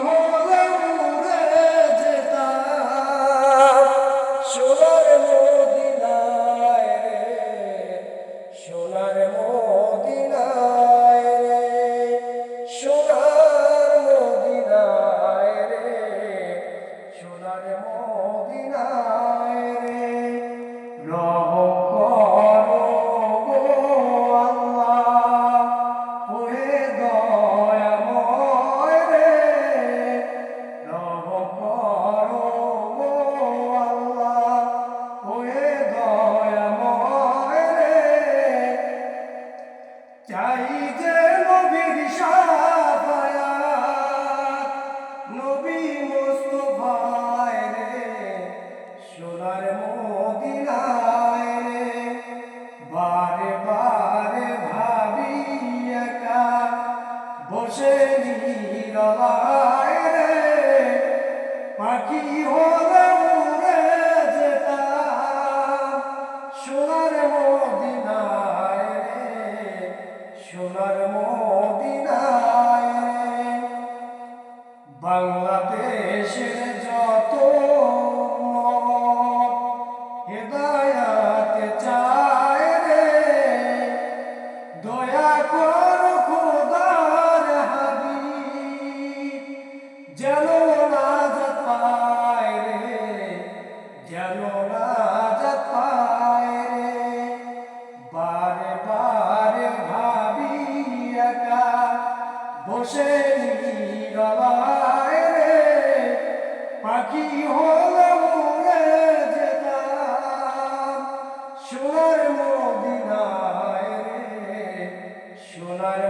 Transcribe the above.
হলে উড়ে যেতাম সোনার মদিনায় রে, সোনার মদিনায় রে, সোনার মদিনায় রে, সোনার মদিনায় রে। রহম করো গো আল্লাহ, ওহে দয়াময় রে, রহম করো গো আল্লাহ, ওহে দয়াময় রে। চাই যে নবীর শাফায়াত, নবী মুস্তাফায় রে, সোনার মদিনায় রে। বারে বারে ভাবি একা বসে নীরবায় রে, পাখি হলে উড়ে যেতাম সোনার মদিনায় রে, সোনার মদিনায় রে। বাংলাদেশের যত হেদায়াত চায় রে, দয়া কর খোদার হাবিব, যেন নাজাত পায় রে, যেন নাজাত পায় রে। বারে বারে ভাবি একা বসে নীরবায় রে, পাখি হলে উড়ে যেতাম সোনার মদিনায় রে, সোনার